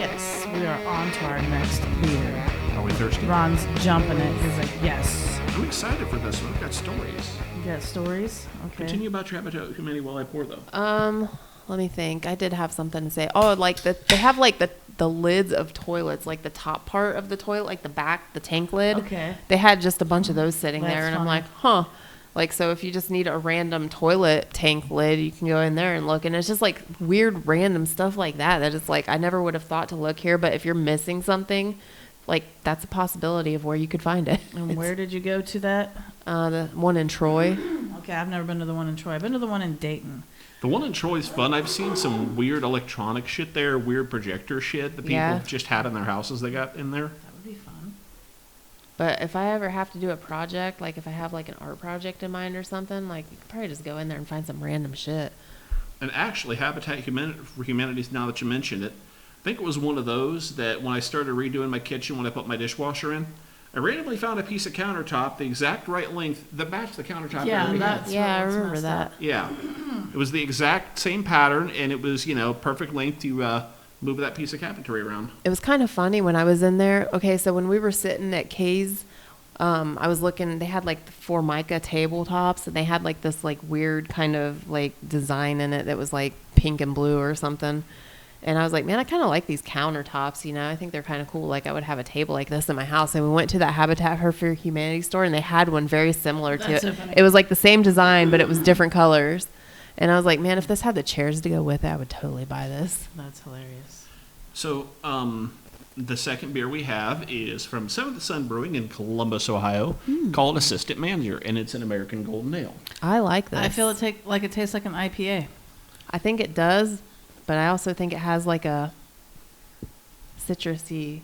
Yes, we are on to our next beer. Are we thirsty? Ron's jumping it. He's like, yes. I'm excited for this one. I've got stories. You got stories? Okay. Continue about your habitat humanity while I pour, though. Let me think. I did have something to say. Oh, like they have like the lids of toilets, like the top part of the toilet, like the back, the tank lid. Okay. They had just a bunch of those sitting That's there, and I'm funny. like, huh. Like, so if you just need a random toilet tank lid, you can go in there and look. And it's just like weird, random stuff like that. That it's like, I never would have thought to look here. But if you're missing something, like, that's a possibility of where you could find it. And where did you go to that? The one in Troy. Okay, I've never been to the one in Troy. I've been to the one in Dayton. The one in Troy is fun. I've seen some weird electronic shit there, weird projector shit that people Yeah. just had in their houses they got in there. That would be fun. But if I ever have to do a project, like if I have like an art project in mind or something, like you could probably just go in there and find some random shit. And actually, for Humanities, now that you mentioned it, I think it was one of those that when I started redoing my kitchen, when I put my dishwasher in, I randomly found a piece of countertop the exact right length that matched the countertop. Yeah, I already had. that's Yeah, I what's remember messed that. up. Yeah. It was the exact same pattern, and it was, perfect length to move that piece of cabinetry around. It was kind of funny when I was in there. Okay, so when we were sitting at Kay's, I was looking, they had like the Formica tabletops, and they had like this like weird kind of like design in it that was like pink and blue or something. And I was like, man, I kind of like these countertops, I think they're kind of cool. Like I would have a table like this in my house. And we went to that Habitat for Humanity store, and they had one very similar to That's it. so funny. It was like the same design, but it was different colors. And I was like, man, if this had the chairs to go with it, I would totally buy this. That's hilarious. So, the second beer we have is from Seventh Son Brewing in Columbus, Ohio, called Assistant Manager, and it's an American Golden Ale. I like this. I feel it tastes like an IPA. I think it does, but I also think it has like a citrusy,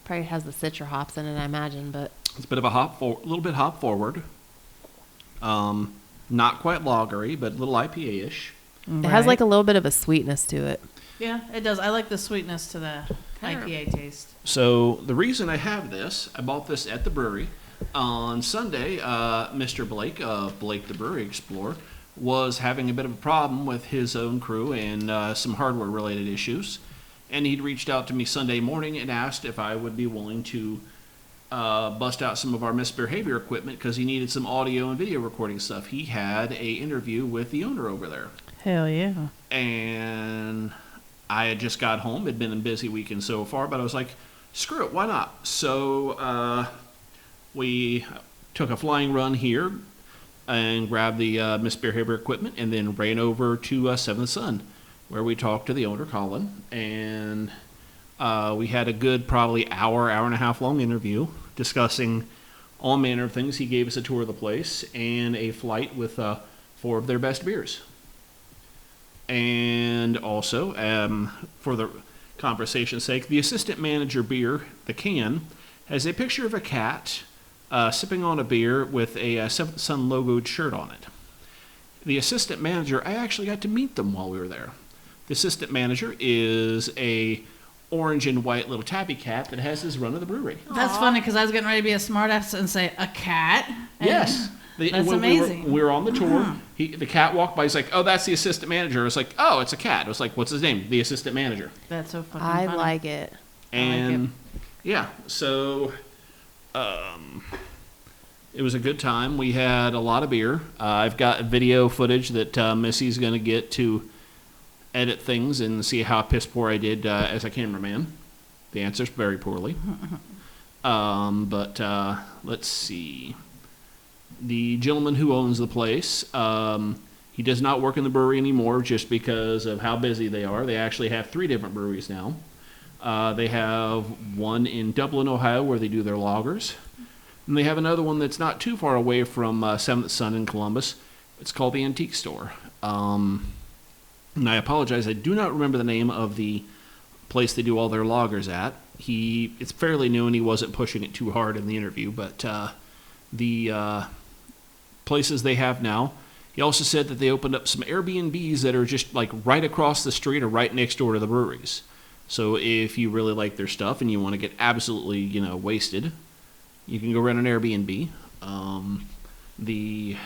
probably has the citra hops in it, I imagine, but It's a bit of a little bit hop forward. Not quite lagery, but a little IPA-ish. it has like a little bit of a sweetness to it. Yeah, it does. I like the sweetness to the IPA taste. So the reason I have this, I bought this at the brewery. On Sunday, Mr. Blake of Blake the Brewery Explorer was having a bit of a problem with his own crew and some hardware-related issues. And he'd reached out to me Sunday morning and asked if I would be willing to bust out some of our misBEERhavior equipment because he needed some audio and video recording stuff. He had a interview with the owner over there. Hell yeah. And I had just got home. It'd been a busy weekend so far, but I was like, screw it, why not? So we took a flying run here and grabbed the misBEERhavior equipment and then ran over to Seventh Son, where we talked to the owner, Colin, and we had a good probably hour and a half long interview discussing all manner of things. He gave us a tour of the place and a flight with 4 of their best beers. And also, for the conversation's sake, the assistant manager beer, the can, has a picture of a cat sipping on a beer with a Seventh Son logoed shirt on it. The assistant manager, I actually got to meet them while we were there. The assistant manager is a orange and white little tabby cat that has his run of the brewery. That's funny because I was getting ready to be a smartass and say a cat. And Yes. That's when amazing. We were on the tour. The cat walked by. He's like, "Oh, that's the assistant manager." I was like, "Oh, it's a cat." I was like, "What's his name?" The assistant manager. That's so fucking I funny. like it. And yeah, so it was a good time. We had a lot of beer. I've got video footage that Missy's going to get to edit things and see how piss poor I did as a cameraman. The answer's very poorly. But let's see. The gentleman who owns the place, he does not work in the brewery anymore just because of how busy they are. They actually have 3 different breweries now. They have one in Dublin, Ohio, where they do their lagers. And they have another one that's not too far away from Seventh Son in Columbus. It's called the Antique Store. And I apologize, I do not remember the name of the place they do all their lagers at. It's fairly new and he wasn't pushing it too hard in the interview, but the places they have now. He also said that they opened up some Airbnbs that are just like right across the street or right next door to the breweries. So if you really like their stuff and you want to get absolutely, wasted, you can go rent an Airbnb. The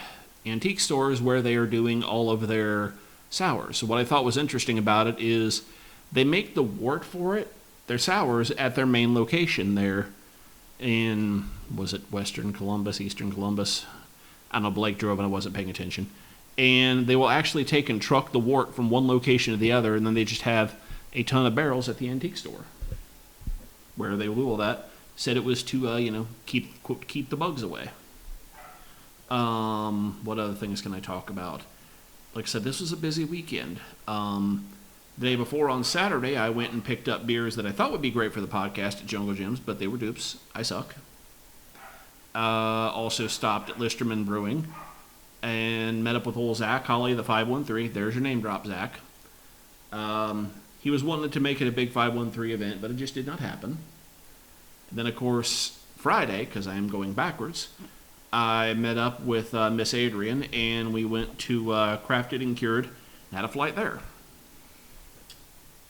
Antique Store is where they are doing all of their sours. So what I thought was interesting about it is they make the wort for it their sours at their main location there in, was it Western Columbus, Eastern Columbus? I don't know, Blake drove and I wasn't paying attention. And they will actually take and truck the wort from one location to the other, and then they just have a ton of barrels at the antique store. Where they will that. Said it was to, keep the bugs away. What other things can I talk about? Like I said, this was a busy weekend. The day before on Saturday, I went and picked up beers that I thought would be great for the podcast at Jungle Gyms, but they were dupes. I suck. Also stopped at Listerman Brewing and met up with old Zach Holly, the 513. There's your name drop, Zach. He was wanting to make it a big 513 event, but it just did not happen. And then, of course, Friday, because I am going backwards, I met up with Miss Adrian, and we went to Crafted and Cured and had a flight there.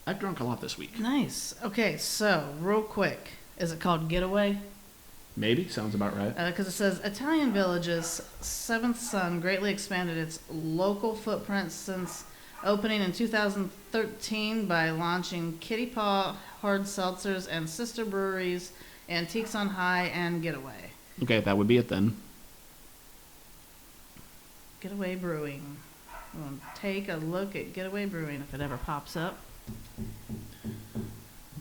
I've drunk a lot this week. Nice. Okay, so real quick, is it called Getaway? Maybe. Sounds about right. Because it says Italian Village's seventh son greatly expanded its local footprint since opening in 2013 by launching Kitty Paw hard seltzers and sister breweries Antiques on High and Getaway. Okay, that would be it then. Getaway Brewing. I'm going to take a look at Getaway Brewing if it ever pops up.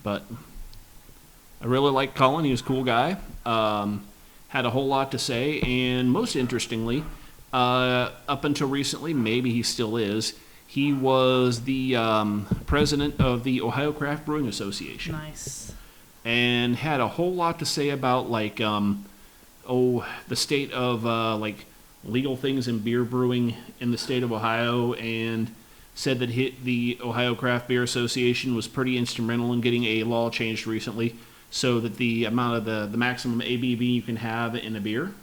But I really liked Colin. He was a cool guy. Had a whole lot to say. And most interestingly, up until recently, maybe he still is, he was the president of the Ohio Craft Brewing Association. Nice. And had a whole lot to say about, like, the state of, legal things in beer brewing in the state of Ohio, and said that the Ohio Craft Beer Association was pretty instrumental in getting a law changed recently so that the amount of the maximum ABV you can have in a beer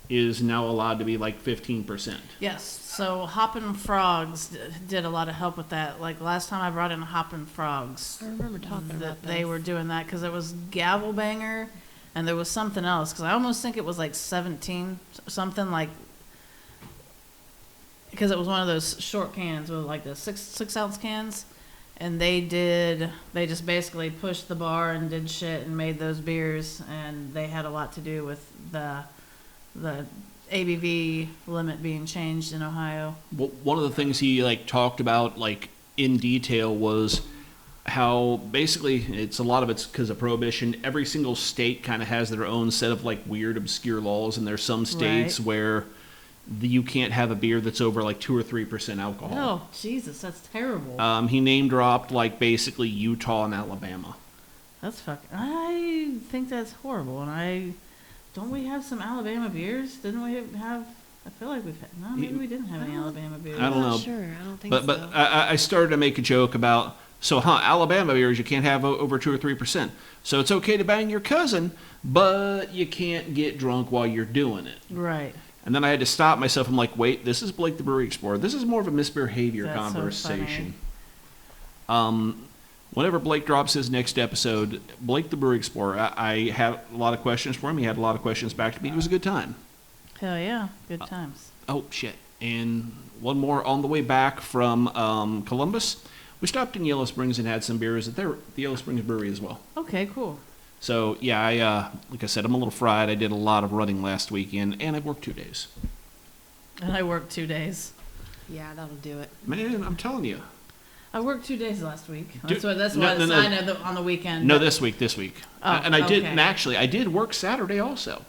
is now allowed to be like 15%. Yes, so Hoppin' Frogs did a lot of help with that. Like last time I brought in Hoppin' Frogs, I remember talking about they were doing that because it was Gavel Banger and there was something else because I almost think it was like 17 something, like, because it was one of those short cans with like the six ounce cans, and they just basically pushed the bar and did shit and made those beers, and they had a lot to do with the ABV limit being changed in Ohio. Well, one of the things he talked about in detail was how basically it's because of prohibition. Every single state kind of has their own set of weird obscure laws, and there's some states where you can't have a beer that's over 2 or 3% alcohol. Oh, Jesus, that's terrible. He name dropped basically Utah and Alabama. That's I think that's horrible. And don't we have some Alabama beers? Didn't we have? I feel like we've had. No, maybe we didn't have any Alabama beers. I don't know. Sure, I don't think but so. I started to make a joke about Alabama beers you can't have over 2 or 3%. So it's okay to bang your cousin, but you can't get drunk while you're doing it. Right. And then I had to stop myself. I'm like, wait, this is Blake the Brewery Explorer. This is more of a misBEERhavior That's conversation. So whenever Blake drops his next episode, Blake the Brewery Explorer, I had a lot of questions for him. He had a lot of questions back to me. It was a good time. Hell yeah, good times. Oh, shit. And one more on the way back from Columbus. We stopped in Yellow Springs and had some beers at the Yellow Springs Brewery as well. Okay, cool. So, yeah, like I said, I'm a little fried. I did a lot of running last weekend, and I worked 2 days. And I worked 2 days. Yeah, that'll do it. Man, I'm telling you. I worked 2 days last week. That's Dude, why no, the sign on the weekend. No, this week. Oh, And I did, okay. and actually, I did work Saturday also.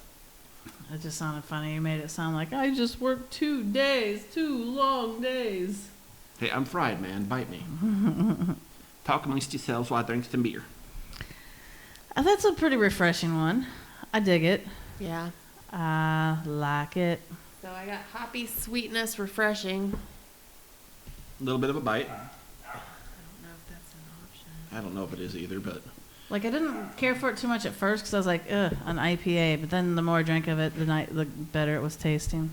It just sounded funny. You made it sound like I just worked 2 days, 2 long days. Hey, I'm fried, man. Bite me. Talk amongst yourselves while I drink some beer. That's a pretty refreshing one. I dig it. Yeah. I like it. So I got hoppy, sweetness, refreshing. A little bit of a bite. I don't know if that's an option. I don't know if it is either, but I didn't care for it too much at first because I was like, ugh, an IPA. But then the more I drank of it, the better it was tasting.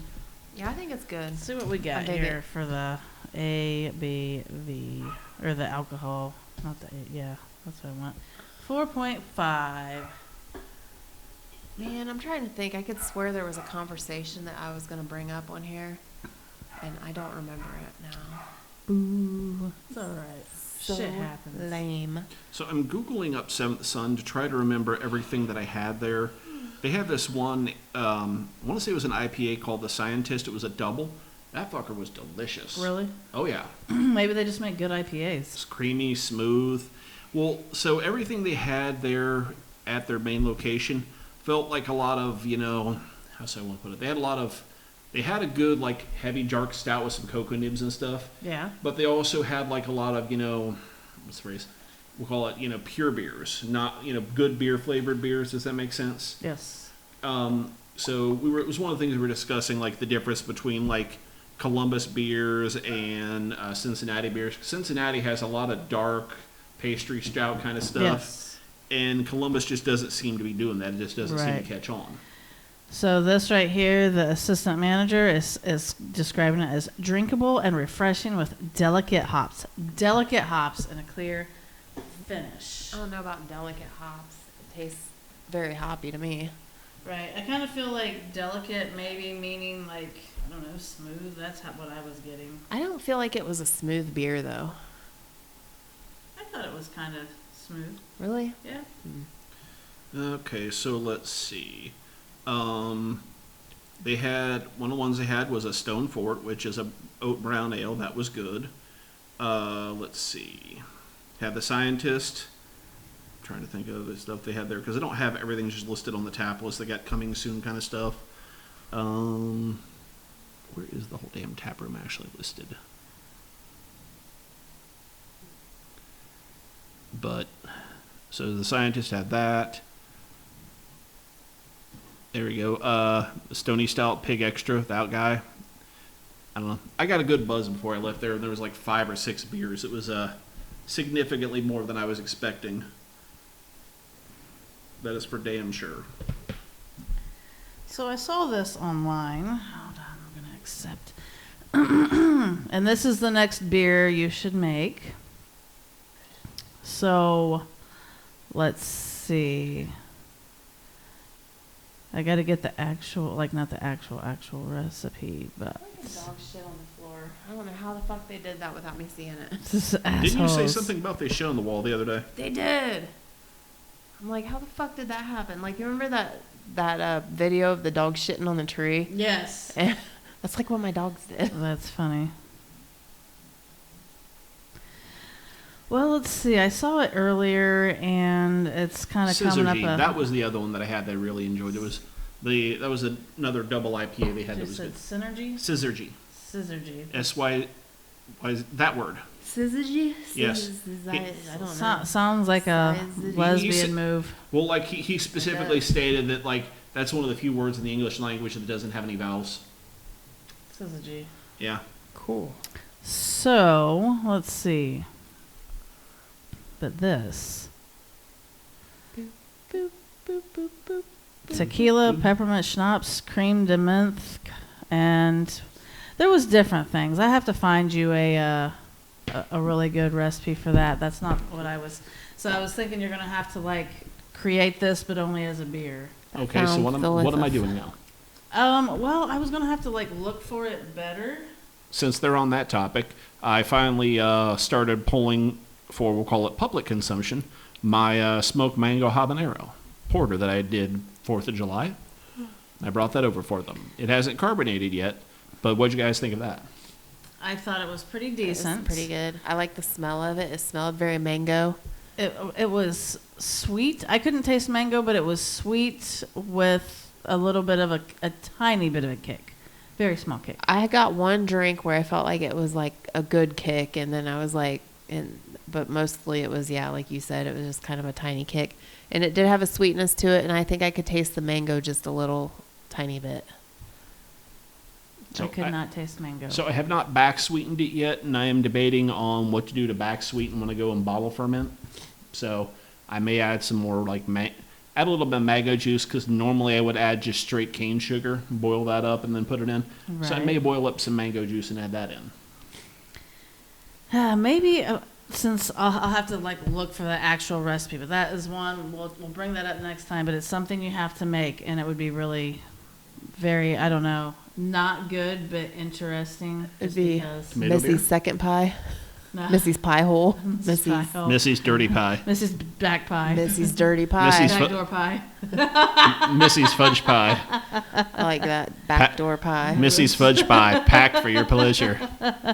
Yeah, I think it's good. Let's see what we got here for the ABV, or the alcohol. Not the, yeah, that's what I want. 4.5. Man, I'm trying to think. I could swear there was a conversation that I was going to bring up on here, and I don't remember it now. Boo. It's all right. So Shit happens. lame. So I'm Googling up Seventh Son to try to remember everything that I had there. They had this one, I want to say it was an IPA called The Scientist. It was a double. That fucker was delicious. Really? Oh, yeah. Maybe they just make good IPAs. It's creamy, smooth. Well, so everything they had there at their main location felt like a lot of, how do I want to put it? They had a good, like, heavy dark stout with some cocoa nibs and stuff. Yeah. But they also had, like, a lot of, what's the phrase? We'll call it, pure beers. Not, good beer flavored beers. Does that make sense? Yes. So it was one of the things we were discussing, like, the difference between, like, Columbus beers and Cincinnati beers. Cincinnati has a lot of dark pastry stout kind of stuff. Yes. And Columbus just doesn't seem to be doing that. It just doesn't seem Right. to catch on. So this right here, the assistant manager is describing it as drinkable and refreshing with delicate hops. Delicate hops and a clear finish. I don't know about delicate hops. It tastes very hoppy to me. Right. I kind of feel like delicate maybe meaning like, I don't know, smooth. That's what I was getting. I don't feel like it was a smooth beer though. I thought it was kind of smooth. Really? Yeah. Okay, so let's see. They had one of the ones they had was a Stone Fort, which is a oat brown ale. That was good. Let's see. Had the Scientist. I'm trying to think of the stuff they had there because they don't have everything just listed on the tap list. They got coming soon kind of stuff. Where is the whole damn tap room actually listed? But so the Scientist had that. There we go. Stony Stout Pig Extra, that guy. I don't know. I got a good buzz before I left there, and there was like 5 or 6 beers. It was significantly more than I was expecting. That is for damn sure. So I saw this online. Hold on, I'm going to accept. And this is the next beer you should make. So let's see. I got to get the actual, like not the actual recipe, but Dog shit on the floor. I don't know how the fuck they did that without me seeing it. this is Didn't you say assholes. something about they shit on the wall the other day? They did. I'm like, how the fuck did that happen? Like, you remember that video of the dog shitting on the tree? Yes. That's like what my dogs did. That's funny. Well, let's see. I saw it earlier, and it's kind of coming up. That was the other one that I had that I really enjoyed. That was another double IPA they had that was said good. Synergy? Syzygy. Syzygy. S-Y, why is that word? Syzygy? Yes. I don't know. Sounds like a Syzygy. lesbian move. Well, like he specifically stated that like that's one of the few words in the English language that doesn't have any vowels. Syzygy. Yeah. Cool. So, let's see. But this. Boop, boop, boop, boop, boop. Tequila, peppermint schnapps, creme de menthe, and there was different things. I have to find you a really good recipe for that. That's not what I was. So I was thinking you're gonna have to like create this, but only as a beer. Okay, so what am I doing now? Well, I was gonna have to like look for it better. Since they're on that topic, I finally started pulling for, we'll call it public consumption, my smoked mango habanero porter that I did 4th of July. I brought that over for them. It hasn't carbonated yet, but what'd you guys think of that? I thought it was pretty It's decent. pretty good. I like the smell of it. It smelled very mango. It was sweet. I couldn't taste mango, but it was sweet with a little bit of a tiny bit of a kick. Very small kick. I got one drink where I felt like it was like a good kick, and then I was like, but mostly it was, yeah, like you said, it was just kind of a tiny kick. And it did have a sweetness to it, and I think I could taste the mango just a little tiny bit. So I could not taste mango. So I have not back sweetened it yet, and I am debating on what to do to back sweeten when I go and bottle ferment. So I may add some more like add a little bit of mango juice because normally I would add just straight cane sugar, boil that up, and then put it in. Right. So I may boil up some mango juice and add that in. Maybe since I'll have to like look for the actual recipe, but that is one we'll bring that up next time. But it's something you have to make, and it would be really very, I don't know, not good but interesting. It'd be Tomato Missy beer? second pie. No. Missy's pie hole. Pie Missy's hole. Missy's dirty pie. Missy's back pie. Missy's dirty pie. Missy's Backdoor pie. Missy's fudge pie. I like that backdoor pie. Missy's fudge pie, packed for your pleasure,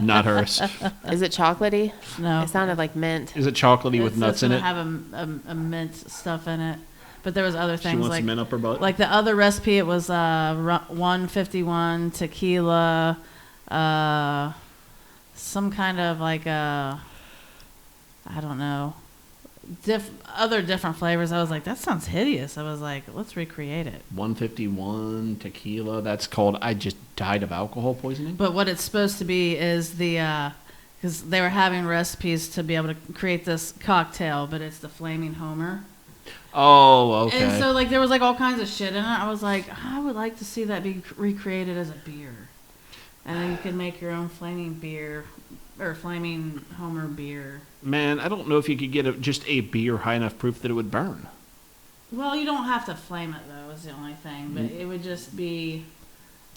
not hers. Is it chocolatey? No. It sounded like mint. Is it chocolatey with nuts in it? Have a mint stuff in it, but there was other She things wants like mint up her butt. like the other recipe. It was 151 tequila, some kind of like I don't know, other different flavors. I was like, that sounds hideous. I was like, let's recreate it. 151 tequila. That's called I just died of alcohol poisoning. But what it's supposed to be is the because they were having recipes to be able to create this cocktail, but it's the Flaming Homer. Oh, okay. And so like there was like all kinds of shit in it. I was like, I would like to see that be recreated as a beer, and then you could make your own flaming beer or Flaming Homer beer. Man, I don't know if you could get just a beer high enough proof that it would burn. Well, you don't have to flame it though. Is the only thing, but it would just be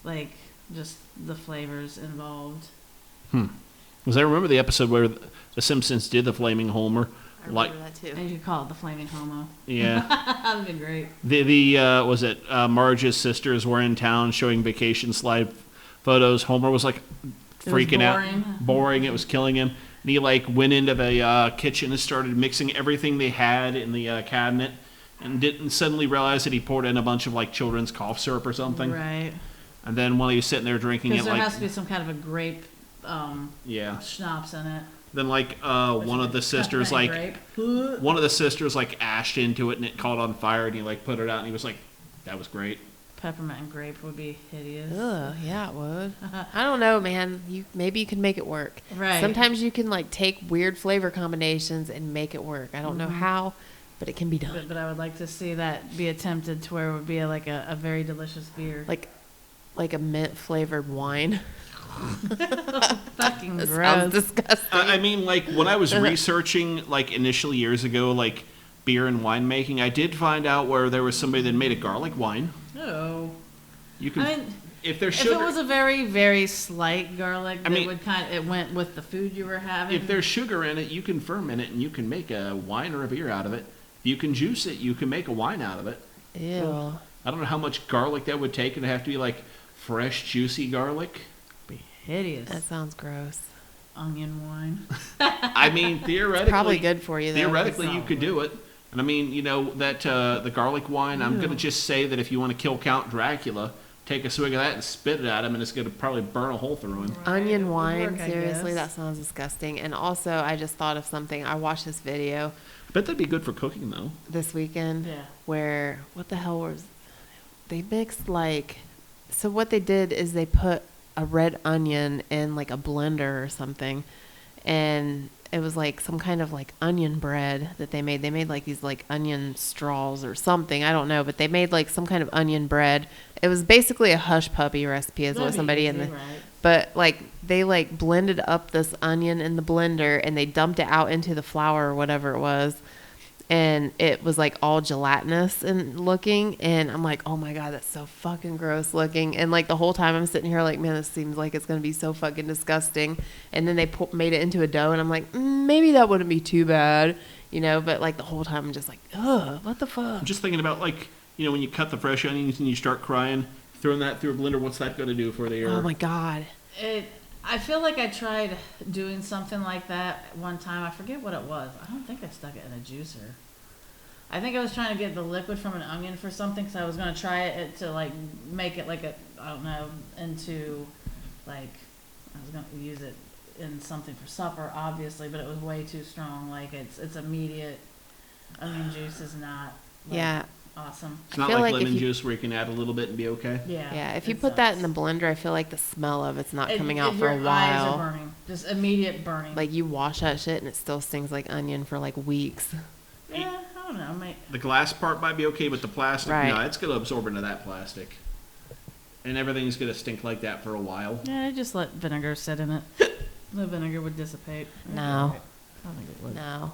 like just the flavors involved. Because I remember the episode where the Simpsons did the Flaming Homer. I Like, remember that too. And you could call it the Flaming Homo. yeah. That'd be great. Was it Marge's sisters were in town showing vacation slide photos. Homer was like freaking out, boring. It was killing him. And he like went into the kitchen and started mixing everything they had in the cabinet, and didn't suddenly realize that he poured in a bunch of like children's cough syrup or something. Right. And then while he was sitting there drinking it, Because there like has to be some kind of a grape yeah. schnapps in it. Then like one of the sisters like Grape. one of the sisters like ashed into it and it caught on fire and he like put it out and he was like, that was great. Peppermint and grape would be hideous. Ugh, yeah, it would. I don't know, man. Maybe you can make it work. Right. Sometimes you can like take weird flavor combinations and make it work. I don't know how, but it can be done. But I would like to see that be attempted to where it would be like a very delicious beer. Like a mint flavored wine. Fucking That gross. sounds disgusting. I mean, like when I was researching like initially years ago, like beer and winemaking, I did find out where there was somebody that made a garlic wine. Oh. You can, I mean, if there's if sugar, it was a very, very slight garlic, I mean- it went with the food you were having. if there's sugar in it, you can ferment it and you can make a wine or a beer out of it. If you can juice it, you can make a wine out of it. Ew. I don't know how much garlic that would take. It'd have to be like fresh, juicy garlic. be hideous. That sounds gross. Onion wine. I mean, theoretically, Probably good for you, though. Theoretically, you could do it. And I mean, you know, that the garlic wine, I'm going to just say that if you want to kill Count Dracula, take a swig of that and spit it at him, and it's going to probably burn a hole through him. Onion It would wine, work, I seriously, guess. that sounds disgusting. And also, I just thought of something. I watched this video I bet that'd be good for cooking, though. this weekend Yeah. where, what the hell was, they mixed like, so what they did is they put a red onion in like a blender or something, and it was like some kind of like onion bread that they made. They made like these like onion straws or something. I don't know, but they made like some kind of onion bread. It was basically a hush puppy recipe, is what That'd be somebody in easy, the, right. but like they like blended up this onion in the blender and they dumped it out into the flour or whatever it was. And it was like all gelatinous and looking, and I'm like, oh my god, that's so fucking gross looking. And like the whole time I'm sitting here like, man, this seems like it's gonna be so fucking disgusting. And then they made it into a dough, and I'm like, maybe that wouldn't be too bad, you know. But like the whole time I'm just like, ugh, what the fuck? I'm just thinking about, like, you know, when you cut the fresh onions and you start crying, throwing that through a blender, what's that going to do for the air? Oh my god. I feel like I tried doing something like that one time. I forget what it was. I don't think I stuck it in a juicer. I think I was trying to get the liquid from an onion for something, because I was going to try it to like make it like I don't know, into like, I was going to use it in something for supper, obviously, but it was way too strong. Like it's immediate. Onion juice is not like, Yeah. awesome. It's not feel like like if lemon you- juice where you can add a little bit and be okay. Yeah. Yeah, if you it put that in sucks. the blender, I feel like the smell of it's not coming out If for a your eyes are while. burning, just immediate burning. Like you wash that shit and it still stings like onion for like weeks. yeah, I don't know, mate. The glass part might be okay, but the plastic, Right. no, it's going to absorb into that plastic. And everything's going to stink like that for a while. Yeah, I just let vinegar sit in it. The vinegar would dissipate. No. I don't think it would. No,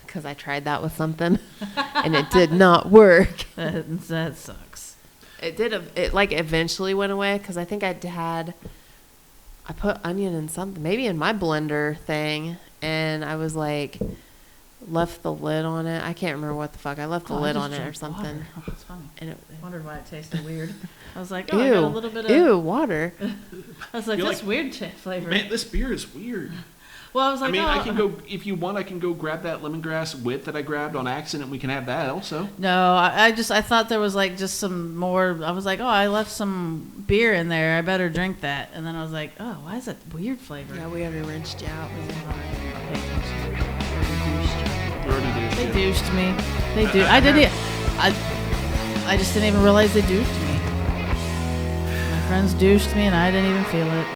because I tried that with something and it did not work. That sucks. It did. It like eventually went away because I think I had I put onion in something, maybe in my blender thing, and I was like, left the lid on it. I can't remember what the fuck. I left the lid on it or something. Water. Oh, that's funny. And I wondered why it tasted weird. I was like, ew, I got a little bit of. ew, water. I was like, You're that's like, weird flavor. Man, this beer is weird. Well, I was like, I mean, oh. I can go, if you want, I can go grab that lemongrass wit that I grabbed on accident. We can have that also. No, I thought there was like just some more. I was like, oh, I left some beer in there. I better drink that. And then I was like, oh, why is that weird flavor? Yeah, we already rinsed you out. We already did. They douched me. They do. I didn't. I just didn't even realize they douched me. My friends douched me, and I didn't even feel it.